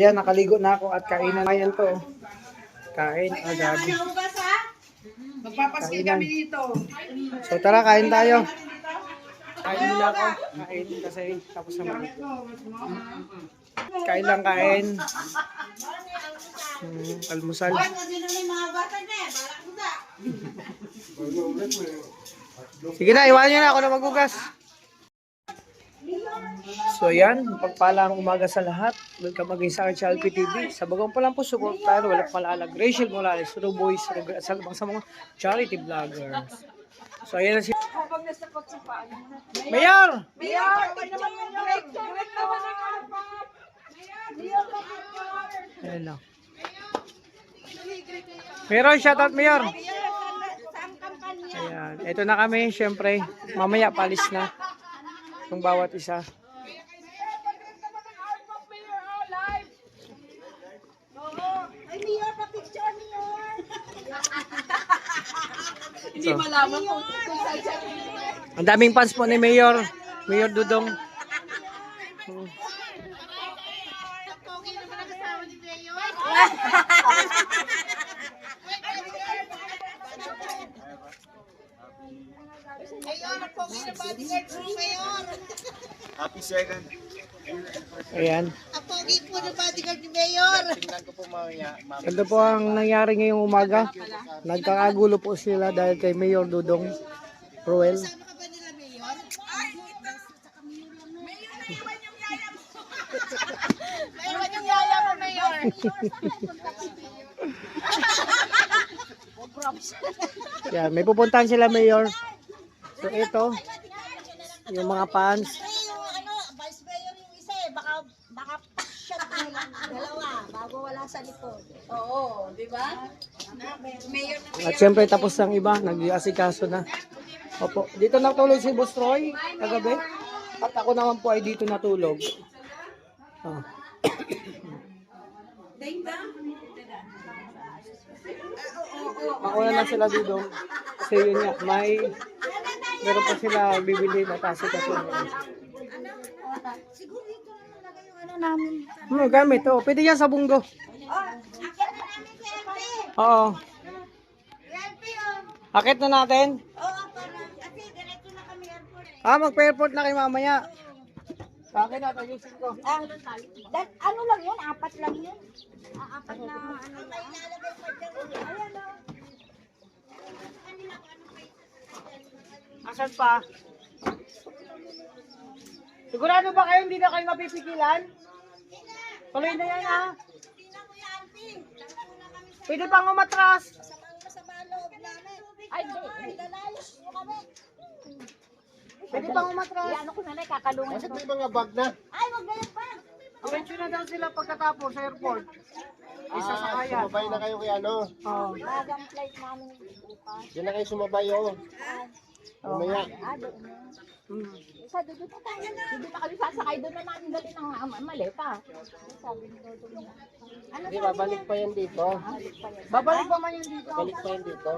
Ayan, nakaligo na ako at kainan ngayon to. Kain agad. Magpapaskil kami dito. So tara, kain tayo. Kain muna ako. Kain kasi tapos na maligo. Kain lang kain. Almusal. Sige na, iwan nyo na ako na magugas. So yan, pagpalang umaga sa lahat. Welcome again sa RCLP TV. Sa bagong pa lang po, support tayo. Walang palalag. Rachel Morales, Suru Boys, sa mga charity vloggers. So ayan na si Mayor! Ayan na. Mayor, shoutout Mayor! Ayan, ito na kami, syempre. Mamaya palis na. Yung bawat isa. Hindi malaman kung Ang daming fans po ni Mayor. Mayor Dudong. Happy second. Ayan. ang pogi po ng bodyguard ni Mayor. Tingnan ko po mamaya. Ito po ang nangyari ngayong umaga. Nagkakagulo po sila dahil kay Mayor Dudong Ruel. Sama ka ba nila, Mayor? Naiwan yung yaya mo, Mayor. Yan, may pupuntahan sila Mayor. So ito, yung mga fans. Yung vice mayor yung isa eh. Baka shot yung dalawa bago wala sa likod. Oo, di ba? Mayor na At syempre tapos ang iba, nag-iasikaso na. Opo, dito natulog si Boss Roy kagabi. At ako naman po ay dito natulog. Ah. Mauna na sila dito. Kasi yun nga, meron pa sila bibili na tasikaso. siguro ito na nalagay yung ano namin. Gamit, oh. Pwede yan sa bunggo. Akit na namin si LP. Oo. LP oh. Akit na natin. Oo, para kasi diretso na kami airport. Mag-airport na kayo mamaya. Sa akin na, tagusin ko. Ano lang yun? Apat lang yun. Apat na ano lang. May lalagay pa dyan. Ayan o. Asan pa? Sigurado ba kayo hindi na kayo mapipigilan? Tuloy na yan ha. Tingnan mo yan, Ping. Nagpuna kami sa Pwede pang umatras. masama loob namin. Ay, di. Dalayos mo kami. Pwede pang umatras. Ano ko na lang, kakalungan Bakit may mga bag na? Ay, wag ganyan pa. Diretso na daw sila pagkatapos sa airport. Isa sa kaya. Sumabay na kayo kay ano? Oo. Bagang flight namin bukas. Diyan na kayo sumabay oh. Mamaya. Doon. Hmm. Isa, doon na tayo na. Doon na kami sasakay. Doon na natin dali ng maleta. Sabi ni Dodo na. Ano Hindi, babalik pa yan dito. Babalik pa man yan dito. Balik pa yan dito.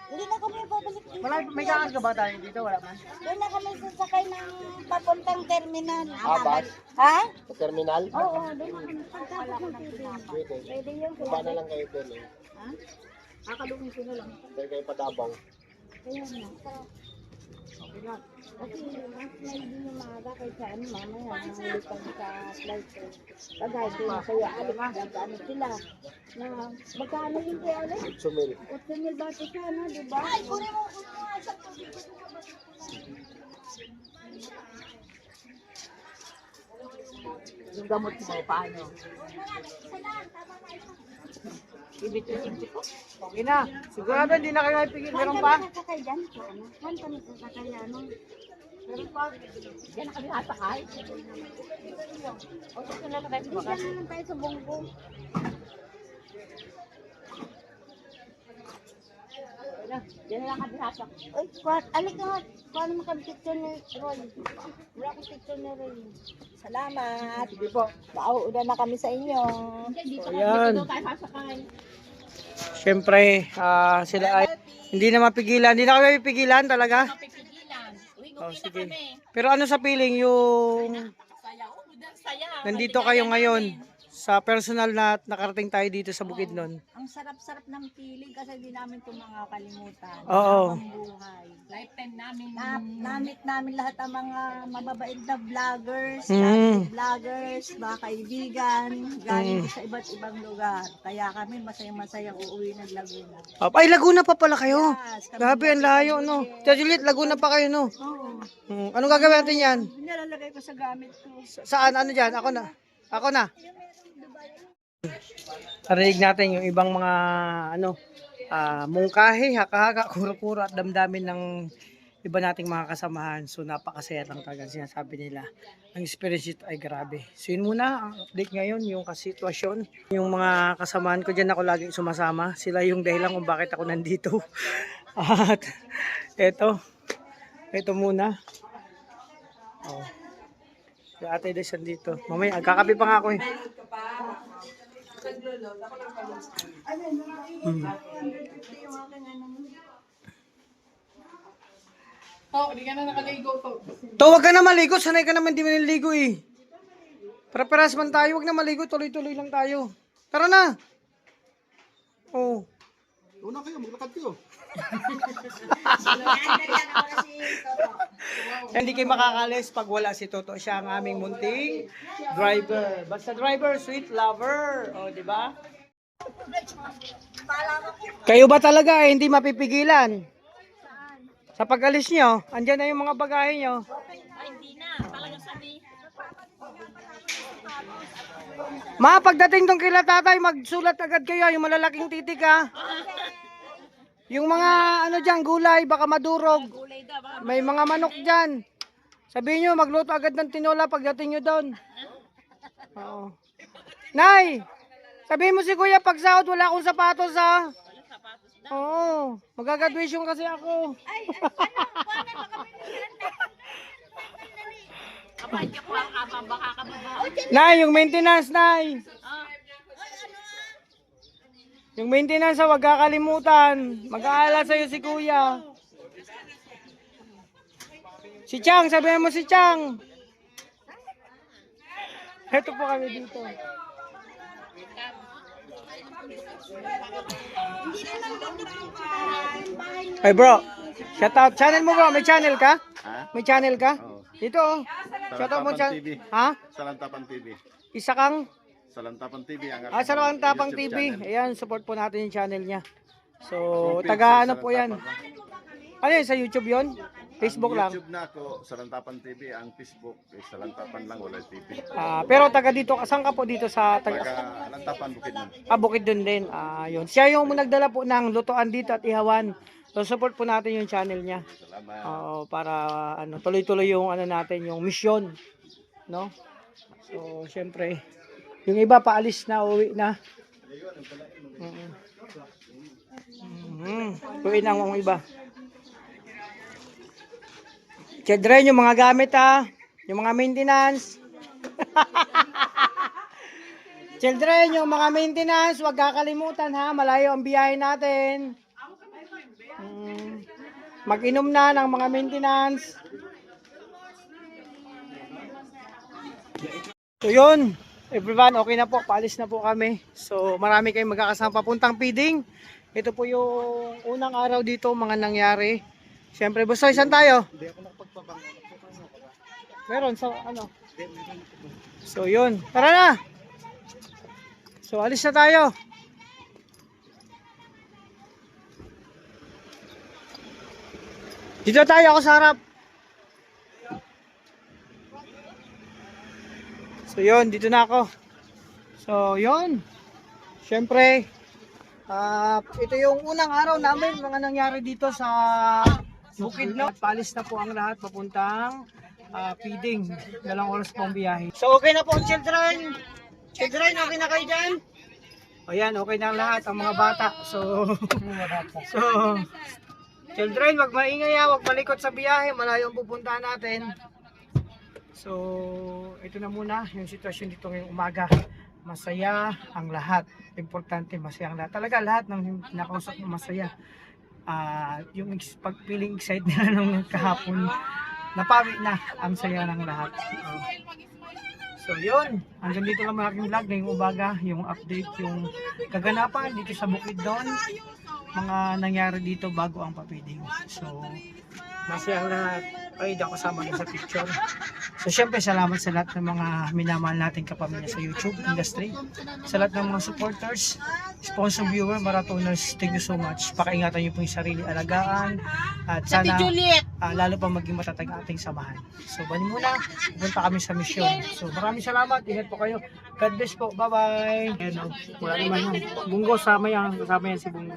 Hindi na kami babalik dito. Wala, may kakarga ba tayo dito? Wala man. Doon na kami sasakay ng papuntang terminal. Bus? Ha? Sa terminal? Oo, doon na kami. Pagtapos ng pwede. Pwede. Pwede yun. Baba na lang kayo doon eh. Ha? Kakalungin ko na lang. Dahil kayo padabang. Kaya na. Kasi mas may din yung maaga kaysa ano mamaya nangulit kami sa flight ko. Pagay ko na sa'yo, ano sila. Na magkano yun kaya ulit? Sumil. 8,000 baht isa na, di ba? Ay, kunin mo nga sa tubig. Yung gamot mo, paano? Ibit-ibit ko. Okay na. Sigurado hindi na kayo maipigil. Meron pa? Sasakay dyan. Saan kami sasakay ano? Meron pa? Yan na kami sasakay. O, gusto na lang tayo Hindi sumakas. dyan naman tayo sa bonggo. Yan na lang kami sasakay. Uy, alik nga. Paano mo kami picture ni Roy? Wala akong picture ni Roy. Salamat. Sige po. Mauuna na kami sa inyo. Dito Ayan. dito tayo sasakay. Siyempre, sila ay hindi na mapigilan. Hindi na kayo mapigilan talaga. Pipigilan. Uy, Oh, gumina sige. kami. Pero ano sa feeling yung Saya. Oh, budan saya. nandito kayo ngayon sa personal na nakarating tayo dito sa Bukidnon. Ang sarap-sarap ng feeling kasi di namin ito makakalimutan. Oo. Habang buhay. Lifetime namin. Namit namin lahat ang mga mababait na vloggers, vloggers, mga kaibigan, galing sa iba't ibang lugar. Kaya kami masaya-masaya uuwi ng Laguna. Ay, Laguna pa pala kayo. Yes, kami Grabe, ang layo, no? Tia Juliet, Laguna pa kayo, no? Oo. Anong gagawin natin yan? Nilalagay ko sa gamit ko. Saan? Ano dyan? Ako na. Ako na. Narinig natin yung ibang mga mungkahi, haka-haka, kuro-kuro at damdamin ng iba nating mga kasamahan. So napakasaya lang talaga sinasabi nila. Ang experience ito ay grabe. So yun muna, ang update ngayon, yung kasitwasyon. Yung mga kasamahan ko dyan ako laging sumasama. Sila yung dahilan kung bakit ako nandito. At ito muna. Oh. Si Ate Des dito. Mamaya, kakape pa nga ako eh. Oh, hindi ka na nakaligo to. Wag ka na maligo. Sanay ka naman di mo niligo eh. Para-paras man tayo. Wag na maligo. Tuloy-tuloy lang tayo. Tara na. Oh. Una kayo, maglakad kayo. Hindi kayo makakalis pag wala si Toto. Siya ang aming munting driver. Basta driver, sweet lover. O, di ba? Kayo ba talaga eh, hindi mapipigilan? Sa pag-alis nyo, andyan na yung mga bagahe nyo. Ay, hindi na. Talaga sabi. Ma, pagdating doon kila tatay, magsulat agad kayo. Yung malalaking titik ha. Yung mga ano dyan, gulay, baka madurog. Kulay daw. Baka May mga manok dyan. Sabihin nyo, magluto agad ng tinola pagdating nyo doon. Oo. Nay, sabihin mo si kuya, pag sahod wala akong sapatos ha. Oo, magagraduation kasi ako. kapag ka po ang kapang baka kababa. Nay, yung maintenance, Nay. Ah, Yung maintenance, huwag kakalimutan. Mag-aalala sa'yo si kuya. Si Chang, sabihin mo si Chang. Ito po kami dito. Hey bro, shout out. Channel mo bro, may channel ka? Ha? May channel ka? Oo. Dito oh. Shout out mo Salantapan channel. TV. Ha? Salantapan TV. Isa kang? Salantapan TV ang Sarang Tapang YouTube TV. channel. Ayan, support po natin yung channel niya. So, Kung taga Facebook, ano po yan? Salantapan lang. Ano yun, sa YouTube yon? Facebook Ang lang. YouTube na ako, Salantapan TV. Ang Facebook, Salantapan lang, wala TV. Pero taga dito, saan ka po dito sa Taga taga Salantapan, Bukidnon. Bukidnon din. Yun. Siya yung nagdala po ng lutuan dito at ihawan. So support po natin yung channel niya. Salamat. Para tuloy-tuloy yung natin, yung mission, no? So syempre, yung iba paalis na, uwi na. Uwi na ang iba. Children, yung mga gamit ha, yung mga maintenance. Children, yung mga maintenance, huwag kakalimutan ha, malayo ang biyahe natin. Mag-inom na ng mga maintenance. So yun, everyone, okay na po, paalis na po kami. So marami kayong magkakasama papuntang Piding. Ito po yung unang araw dito, mga nangyari. Siyempre, Busoy, saan tayo? Hindi ako nakapagpabang. Meron sa ano? So yun, tara na. So alis na tayo. Dito tayo, ako sa harap. So yun, dito na ako. So yun. Siyempre, ito yung unang araw namin, mga nangyari dito sa Bukidnon. Palis na po ang lahat papuntang Piding. Dalang oras po ang biyahe. So okay na po ang children. Children, okay na kayo dyan? O yan, okay na ang lahat, ang mga bata. So children, wag maingay ha, wag malikot sa biyahe, malayo ang pupuntahan natin. So ito na muna yung sitwasyon dito ngayong umaga. Masaya ang lahat. Importante, masaya ang lahat. Talaga lahat ng nakausap mo masaya. Yung pag-feeling excited nila nung kahapon, napawi na ang saya ng lahat. So yun, hanggang dito lang ang aking vlog ngayong umaga, yung update, yung kaganapan dito sa Bukidnon, mga nangyari dito bago ang papiding. So, masaya lahat. Ay, di ako kasama sa picture. So, syempre, salamat sa lahat ng mga minamahal nating kapamilya sa YouTube industry. Sa lahat ng mga supporters, sponsor viewer, marathoners, thank you so much. Pakaingatan niyo po yung sarili, alagaan, at sana lalo pa maging matatag ating samahan. So, bali muna, pupunta kami sa misyon. So, maraming salamat. Ingat po kayo. God bless po. Bye-bye. Ayan, wala naman yan. Bunggo, kasama yan si Bunggo.